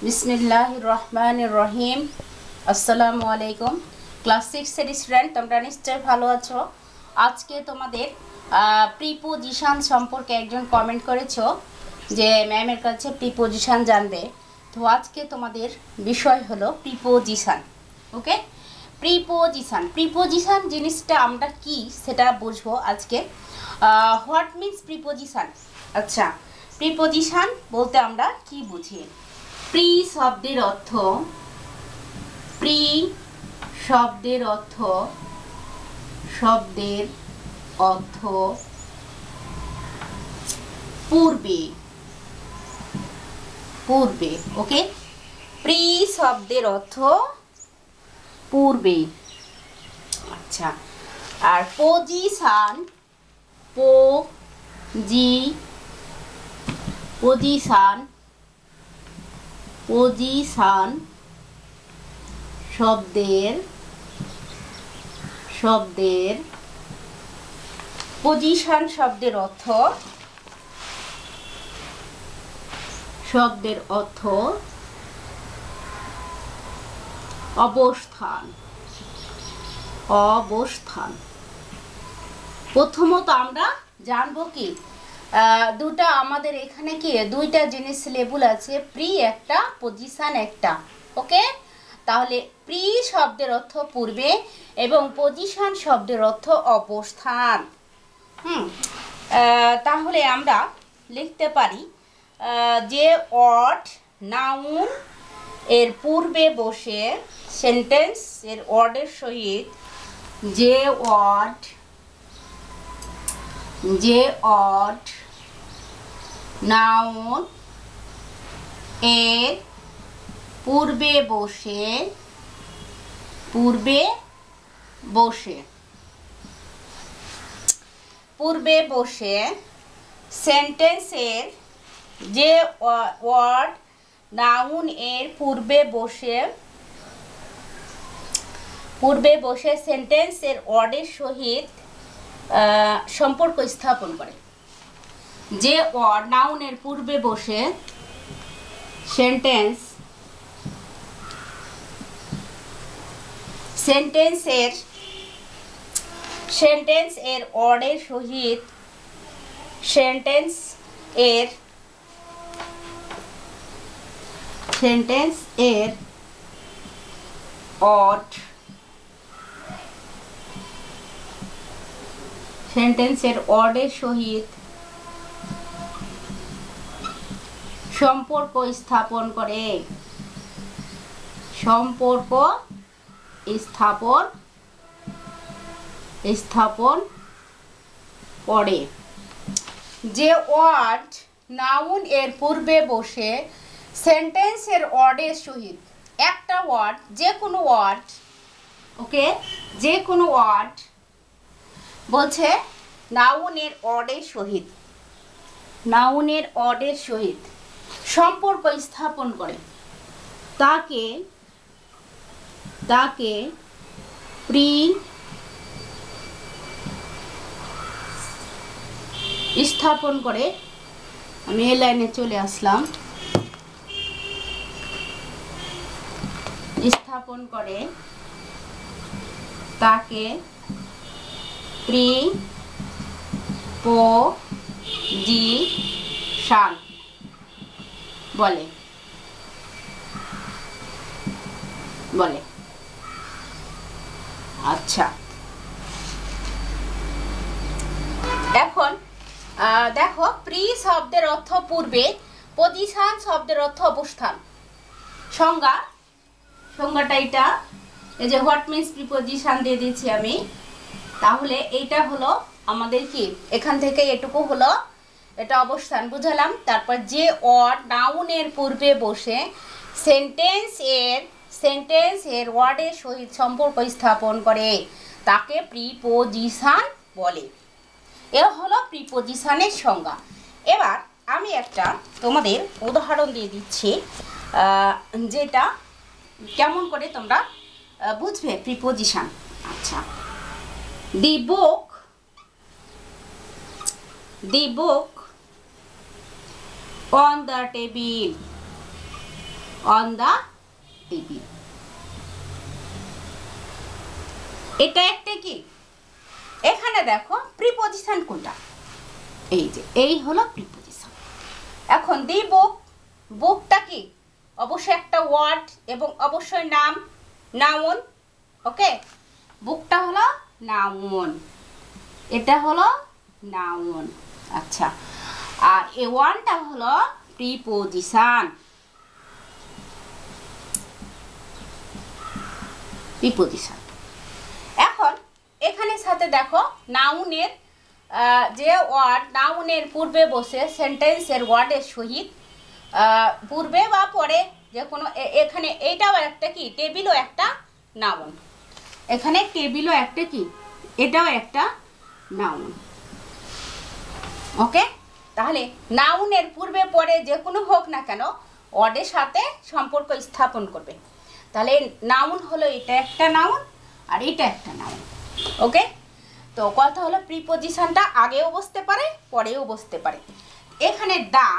বিসমিল্লাহির রহমানির রহিম। আসসালামু আলাইকুম। ক্লাস 6 এর স্টুডেন্ট, তোমরা নিশ্চয়ই ভালো আছো। আজকে তোমাদের প্রিপোজিশন সম্পর্কে একজন কমেন্ট করেছো যে ম্যামের কাছে প্রিপোজিশন জানবে। তো আজকে তোমাদের বিষয় হলো প্রিপোজিশন। ওকে, প্রিপোজিশন জিনিসটা আমরা কি সেটা বুঝবো আজকে। What means preposition? আচ্ছা, প্রিপোজিশন বলতে আমরা কি বুঝি? প্রি শব্দের অর্থ শব্দের অর্থ পূর্বে। ওকে, প্রি শব্দের অর্থ পূর্বে। আচ্ছা, আর পজিশন শব্দের অর্থ অবস্থান। প্রথমত আমরা জানবো কি দুটা আমাদের এখানে কি দুইটা জিনিস লেবুল আছে, প্রি একটা, পজিশন একটা। ওকে, তাহলে প্রি শব্দের অর্থ পূর্বে এবং পজিশন শব্দের অর্থ অবস্থান। তাহলে আমরা লিখতে পারি যে ওয়ার্ড নাউন এর পূর্বে বসে সেন্টেন্স এর ওয়ার্ডের সহিত যে ওয়ার্ড নাউন এর পূর্বে বসে সেন্টেন্সের যে ওয়ার্ড নাউন এর পূর্বে বসে সেন্টেন্সের ওয়ার্ডের সহিত সম্পর্ক স্থাপন করে। যে ওয়ার্ড নাউনের পূর্বে বসে সেন্টেন্স এর ওয়ার্ডের সহিত সেন্টেন্স এর ওয়ার্ডের সহিত সম্পর্ক স্থাপন করে। যে ওয়ার্ড নাউন এর পূর্বে বসে সেন্টেন্সের ওয়ার্ডের সহিত একটা ওয়ার্ড, যে কোনো ওয়ার্ড, ওকে, যে কোনো ওয়ার্ড বলছে নাউনের ওয়ার্ডের সহিত সম্পর্ক স্থাপন করে, তাকে স্থাপন করে। আমি এই লাইনে চলে আসলাম। স্থাপন করে তাকে প্রিপোজিশন বলে। আচ্ছা, এখন দেখো, প্রি শব্দের অর্থ পূর্বে, পজিশন শব্দের অর্থ অবস্থান। সংজ্ঞাটা এটা, এই যে হোয়াট মিন্স প্রিপোজিশন দিয়ে দিয়েছি আমি। তাহলে এইটা হলো আমাদের কি, এখান থেকে এটুকু হলো এটা অবস্থান বুঝালাম। তারপর যে ওয়ার্ড নাউনের পূর্বে বসে সেন্টেন্স এর ওয়ার্ডের সহিত সম্পর্ক স্থাপন করে তাকে প্রিপোজিশন বলে। এ হলো প্রিপোজিশনের সংজ্ঞা। এবার আমি একটা তোমাদের উদাহরণ দিয়ে দিচ্ছি, যেটা কেমন করে তোমরা বুঝবে প্রিপোজিশন। আচ্ছা, দি বুক on the table. On the table. এটা একটা কি, এখানে দেখো প্রিপজিশন কোনটা, এই যে এই হলো প্রিপজিশন। এখন দি বুক, বুকটা কি অবশ্যই একটা ওয়ার্ড এবং অবশ্যই নাম, নাউন। ওকে, বুকটা হলো নাউন, এটা হলো নাউন। আচ্ছা, আর এ ওয়ানটা হলো প্রিপজিশন। প্রিপজিশন। এখন এখানে সাথে দেখো নাউনের যে ওয়ার্ড, নাউনের পূর্বে বসে সেন্টেন্সের ওয়ার্ডের সহিত পূর্বে বা পরে যে কোনো, এখানে এইটাও একটা কি টেবিলও একটা নাউন, এখানে টেবিলও একটা কি, এটাও একটা নাউন। ওকে, তাহলে নাউনের পূর্বে পরে যে কোনো হোক না কেন ওয়ার্ডের সাথে সম্পর্ক স্থাপন করবে। তাহলে নাউন হলো এটা একটা নাউন আর এটা একটা নাউন। ওকে, তো কথা হলো প্রিপজিশনটা আগেও বসতে পারে পরেও বসতে পারে। এখানে দা,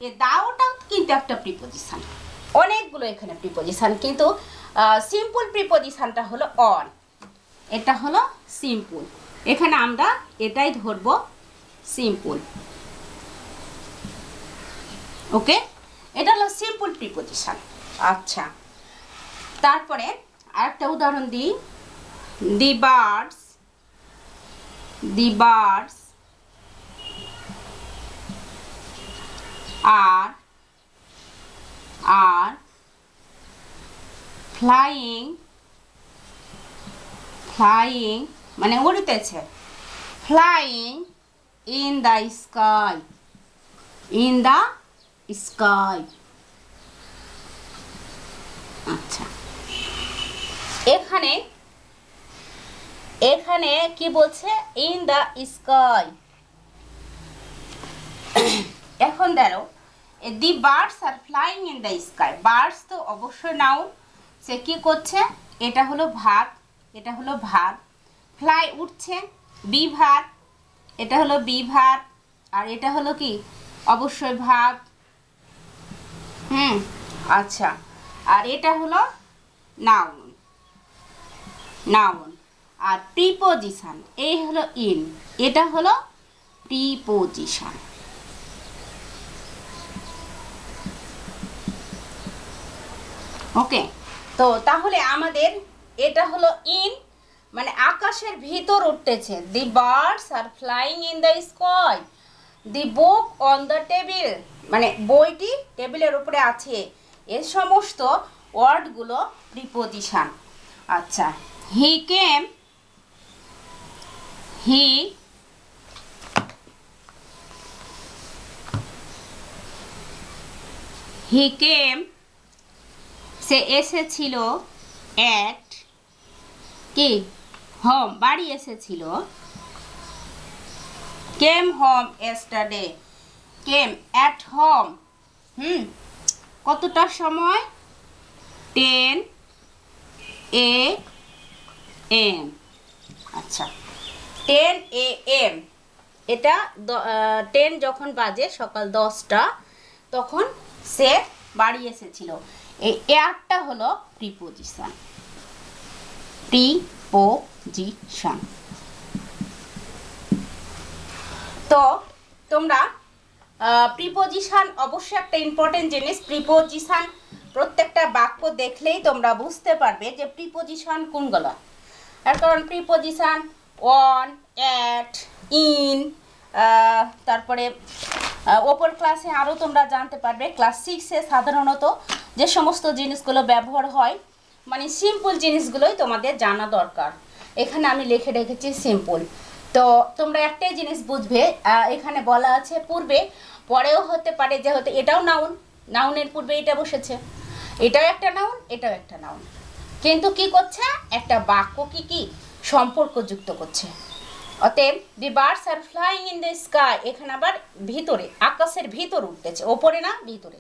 এ দাওটাও কিন্তু একটা প্রিপজিশন, অনেকগুলো এখানে প্রিপজিশন, কিন্তু সিম্পল প্রিপজিশনটা হলো অন, এটা হলো সিম্পল। এখানে আমরা এটাই ধরবো সিম্পল। ওকে, এটা হলো সিম্পল প্রিপজিশন। আচ্ছা, তারপরে আরেকটা উদাহরণ দিই, the birds, the birds are flying মানে উড়তেছে, flying in the sky, in the sky। আচ্ছা, এখানে এখানে কি বলছে, ইন দ্য স্কাই। এখন দেখো the birds are flying in the sky, birds তো অবশ্যই নাউন, সে কি করছে, এটা হলো ভাত, এটা হলো ভাত, ফ্লাই উঠছে বি ভাত, এটা হলো বি ভাত, আর এটা হলো কি অবশ্যই ভাত। আচ্ছা, আর এটা হলো নাউন, নাউন। আর প্রিপজিশন এই হলো ইন, এটা হলো প্রিপজিশন। ওকে, তো তাহলে আমাদের এটা হলো ইন মানে আকাশের ভিতর উঠতেছে, the birds are flying in the sky, the book on the table মানে বইটি টেবিলের উপরে আছে, এর সমস্ত ওয়ার্ডগুলো প্রিপজিশন। আচ্ছা, হি কেম, he came সে এসেছিল, at কি হোম বাড়ি এসেছিল, came home yesterday, came at home কতটার সময়, 10 AM। আচ্ছা, 10 AM, এটা 10 যখন বাজে সকাল 10টা তখন সে বাড়ি এসেছিল। এই এয়ারটা হলো প্রিপজিশন, প্রিপজিশন। তো তোমরা প্রিপজিশন অবশ্যই একটা ইম্পর্টেন্ট জিনিস, প্রিপজিশন প্রত্যেকটা বাক্য দেখলেই তোমরা বুঝতে পারবে যে প্রিপজিশন কোনগুলো। এর কারণ প্রিপজিশন অন, অ্যাট, ইন, তারপরে ওপর ক্লাসে আরও তোমরা জানতে পারবে। ক্লাস 6-এ সাধারণত যে সমস্ত জিনিসগুলো ব্যবহার হয় মানে সিম্পল জিনিসগুলোই তোমাদের জানা দরকার। এখানে আমি লিখে রেখেছি সিম্পল। তো তোমরা একটাই জিনিস বুঝবে, এখানে বলা আছে পূর্বে পরেও হতে পারে, যেহেতু এটাও নাউন, নাউনের পূর্বে এটা বসেছে, এটাও একটা নাউন, এটাও একটা নাউন, কিন্তু কি করছে একটা বাক্য কি সম্পর্ক যুক্ত করছে। অতএব the birds are flying in the sky, এখানে আবার ভিতরে আকাশের ভিতর উঠতেছে, ওপরে না ভিতরে।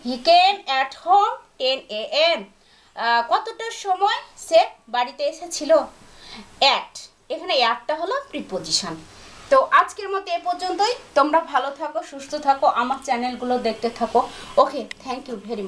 হি কেম অ্যাট হোম 10 AM, কতটার সময় সে বাড়িতে এসেছিল, অ্যাট, এখানে অ্যাটটা হলো প্রিপজিশন। তো আজকের মতো এ পর্যন্তই। তোমরা ভালো থাকো, সুস্থ থাকো, আমার চ্যানেলগুলো দেখতে থাকো। ওকে, থ্যাংক ইউ ভেরি মাচ।